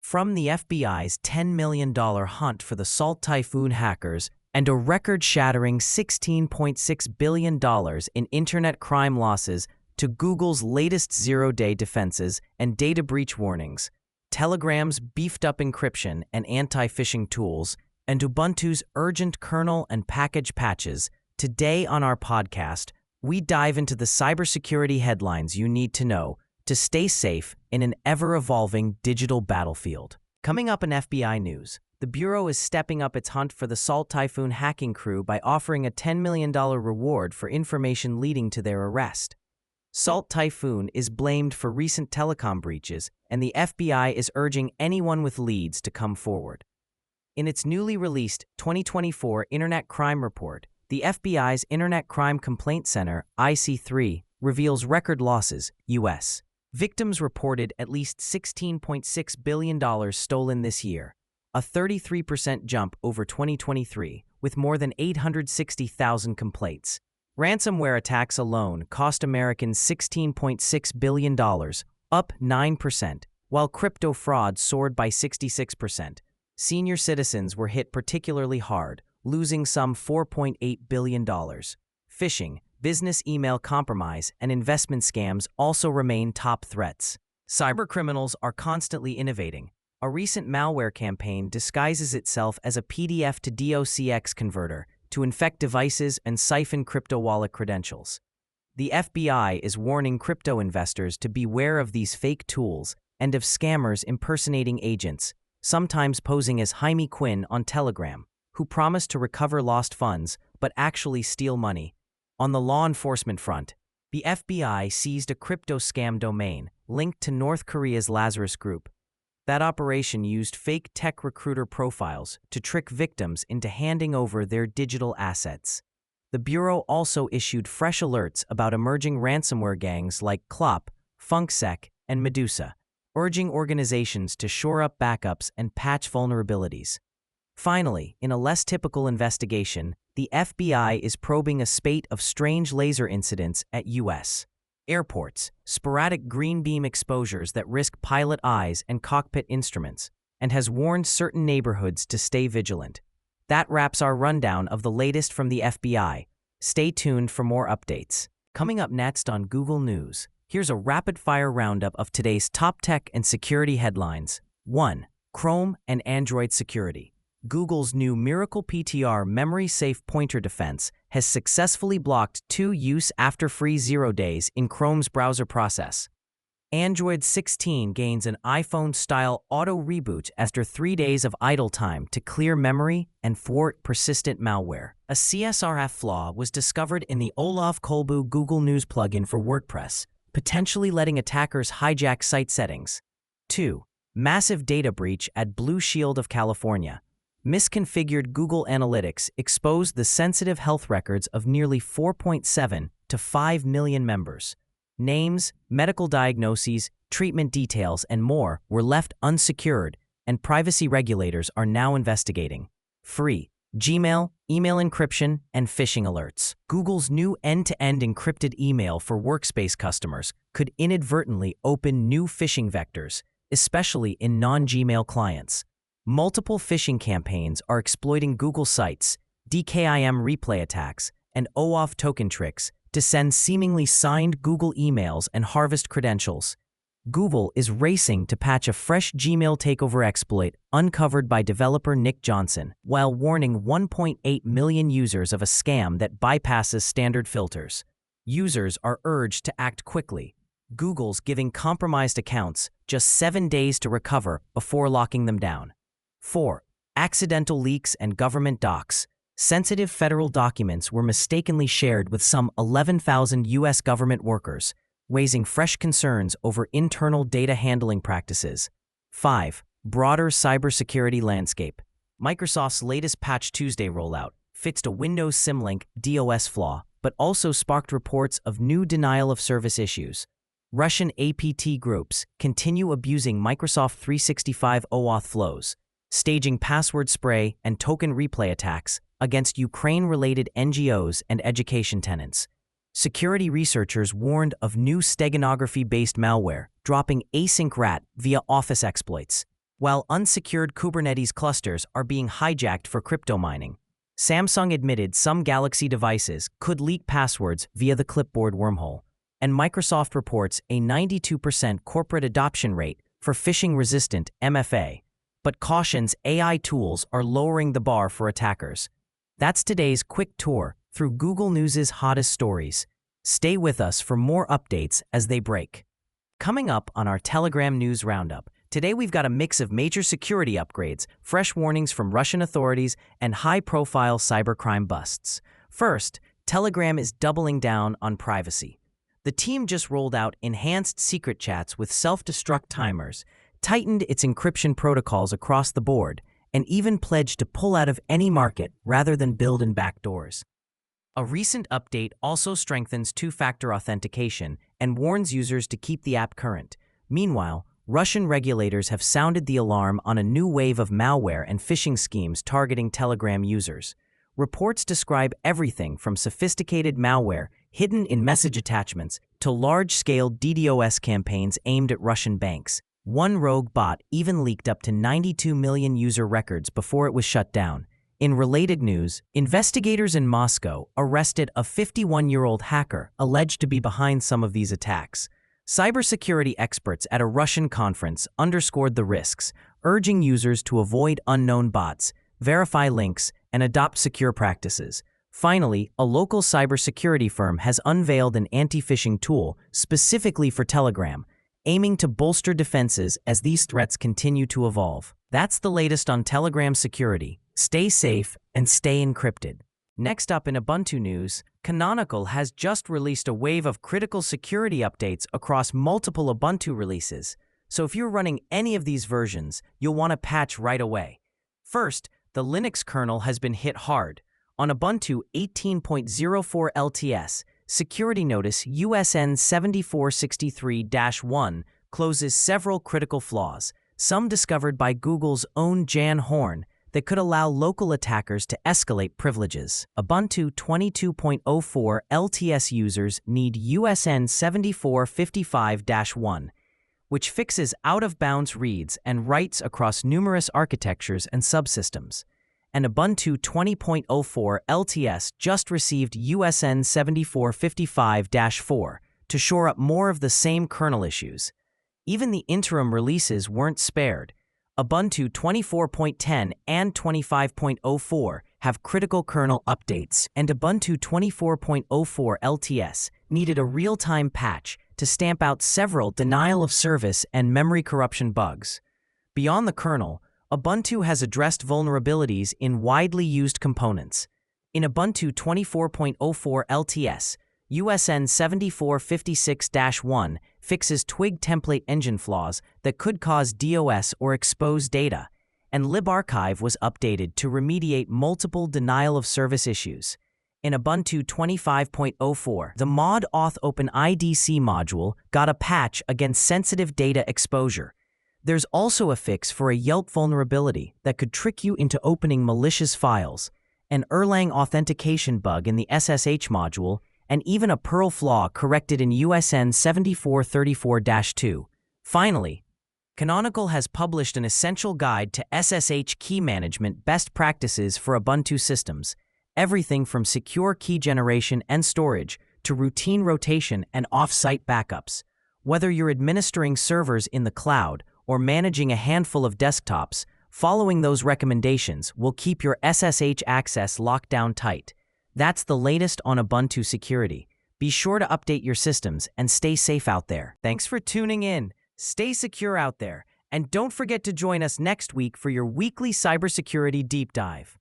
From the FBI's $10 million hunt for the Salt Typhoon hackers and a record-shattering $16.6 billion in internet crime losses to Google's latest zero-day defenses and data breach warnings, Telegram's beefed-up encryption and anti-phishing tools, and Ubuntu's urgent kernel and package patches, today on our podcast, we dive into the cybersecurity headlines you need to know to stay safe in an ever-evolving digital battlefield. Coming up in FBI news, the Bureau is stepping up its hunt for the Salt Typhoon hacking crew by offering a $10 million reward for information leading to their arrest. Salt Typhoon is blamed for recent telecom breaches, and the FBI is urging anyone with leads to come forward. In its newly released 2024 Internet Crime Report, the FBI's Internet Crime Complaint Center, IC3, reveals record losses, U.S. Victims reported at least $16.6 billion stolen this year, a 33% jump over 2023, with more than 860,000 complaints. Ransomware attacks alone cost Americans $16.6 billion, up 9%, while crypto fraud soared by 66%. Senior citizens were hit particularly hard, losing some $4.8 billion. Phishing, business email compromise, and investment scams also remain top threats. Cybercriminals are constantly innovating. A recent malware campaign disguises itself as a PDF to DOCX converter to infect devices and siphon crypto wallet credentials. The FBI is warning crypto investors to beware of these fake tools and of scammers impersonating agents, sometimes posing as Jaime Quinn on Telegram, who promise to recover lost funds but actually steal money. On the law enforcement front, the FBI seized a crypto scam domain linked to North Korea's Lazarus Group. That operation used fake tech recruiter profiles to trick victims into handing over their digital assets. The Bureau also issued fresh alerts about emerging ransomware gangs like Clop, FunkSec, and Medusa, urging organizations to shore up backups and patch vulnerabilities. Finally, in a less typical investigation, the FBI is probing a spate of strange laser incidents at U.S. airports, sporadic green beam exposures that risk pilot eyes and cockpit instruments, and has warned certain neighborhoods to stay vigilant. That wraps our rundown of the latest from the FBI. Stay tuned for more updates. Coming up next on Google News, here's a rapid-fire roundup of today's top tech and security headlines. 1. Chrome and Android security. Google's new Miracle PTR memory-safe pointer defense has successfully blocked 2 use after free 0 days in Chrome's browser process. Android 16 gains an iPhone-style auto-reboot after 3 days of idle time to clear memory and thwart persistent malware. A CSRF flaw was discovered in the Olaf Kolbu Google News plugin for WordPress, potentially letting attackers hijack site settings. 2. Massive data breach at Blue Shield of California. Misconfigured Google Analytics exposed the sensitive health records of nearly 4.7 to 5 million members. Names, medical diagnoses, treatment details, and more were left unsecured, and privacy regulators are now investigating. Free Gmail, email encryption, and phishing alerts. Google's new end-to-end encrypted email for workspace customers could inadvertently open new phishing vectors, especially in non-Gmail clients. Multiple phishing campaigns are exploiting Google Sites, DKIM replay attacks, and OAuth token tricks to send seemingly signed Google emails and harvest credentials. Google is racing to patch a fresh Gmail takeover exploit uncovered by developer Nick Johnson, while warning 1.8 million users of a scam that bypasses standard filters. Users are urged to act quickly. Google's giving compromised accounts just 7 days to recover before locking them down. 4. Accidental leaks and government docs. Sensitive federal documents were mistakenly shared with some 11,000 U.S. government workers, raising fresh concerns over internal data handling practices. 5. Broader cybersecurity landscape. Microsoft's latest Patch Tuesday rollout fixed a Windows Symlink DOS flaw, but also sparked reports of new denial-of-service issues. Russian APT groups continue abusing Microsoft 365 OAuth flows, staging password spray and token replay attacks against Ukraine-related NGOs and education tenants. Security researchers warned of new steganography-based malware dropping async rat via Office exploits. while unsecured Kubernetes clusters are being hijacked for crypto mining. Samsung admitted some Galaxy devices could leak passwords via the clipboard wormhole, and Microsoft reports a 92% corporate adoption rate for phishing-resistant MFA, but cautions AI tools are lowering the bar for attackers. That's today's quick tour through Google News' hottest stories. Stay with us for more updates as they break. Coming up on our Telegram News Roundup, today we've got a mix of major security upgrades, fresh warnings from Russian authorities, and high-profile cybercrime busts. First, Telegram is doubling down on privacy. The team just rolled out enhanced secret chats with self-destruct timers, tightened its encryption protocols across the board, and even pledged to pull out of any market rather than build in backdoors. A recent update also strengthens two-factor authentication and warns users to keep the app current. Meanwhile, Russian regulators have sounded the alarm on a new wave of malware and phishing schemes targeting Telegram users. Reports describe everything from sophisticated malware hidden in message attachments to large-scale DDoS campaigns aimed at Russian banks. One rogue bot even leaked up to 92 million user records before it was shut down. In related news, investigators in Moscow arrested a 51-year-old hacker alleged to be behind some of these attacks. Cybersecurity experts at a Russian conference underscored the risks, urging users to avoid unknown bots, verify links, and adopt secure practices. Finally, a local cybersecurity firm has unveiled an anti-phishing tool specifically for Telegram, aiming to bolster defenses as these threats continue to evolve. That's the latest on Telegram security. Stay safe and stay encrypted. Next up in Ubuntu news, Canonical has just released a wave of critical security updates across multiple Ubuntu releases. So if you're running any of these versions, you'll want to patch right away. First, the Linux kernel has been hit hard. On Ubuntu 18.04 LTS, Security Notice USN 7463-1 closes several critical flaws, some discovered by Google's own Jan Horn, that could allow local attackers to escalate privileges. Ubuntu 22.04 LTS users need USN 7455-1, which fixes out-of-bounds reads and writes across numerous architectures and subsystems. And Ubuntu 20.04 LTS just received USN 7455-4 to shore up more of the same kernel issues. Even the interim releases weren't spared. Ubuntu 24.10 and 25.04 have critical kernel updates, and Ubuntu 24.04 LTS needed a real-time patch to stamp out several denial-of-service and memory corruption bugs. Beyond the kernel, Ubuntu has addressed vulnerabilities in widely used components. In Ubuntu 24.04 LTS, USN 7456-1 fixes Twig template engine flaws that could cause DOS or expose data, and libarchive was updated to remediate multiple denial-of-service issues. In Ubuntu 25.04, the mod auth OpenIDC module got a patch against sensitive data exposure. There's also a fix for a Yelp vulnerability that could trick you into opening malicious files, an Erlang authentication bug in the SSH module, and even a Perl flaw corrected in USN 7434-2. Finally, Canonical has published an essential guide to SSH key management best practices for Ubuntu systems, everything from secure key generation and storage to routine rotation and off-site backups. Whether you're administering servers in the cloud or managing a handful of desktops, following those recommendations will keep your SSH access locked down tight. That's the latest on Ubuntu security. Be sure to update your systems and stay safe out there. Thanks for tuning in. Stay secure out there. And don't forget to join us next week for your weekly cybersecurity deep dive.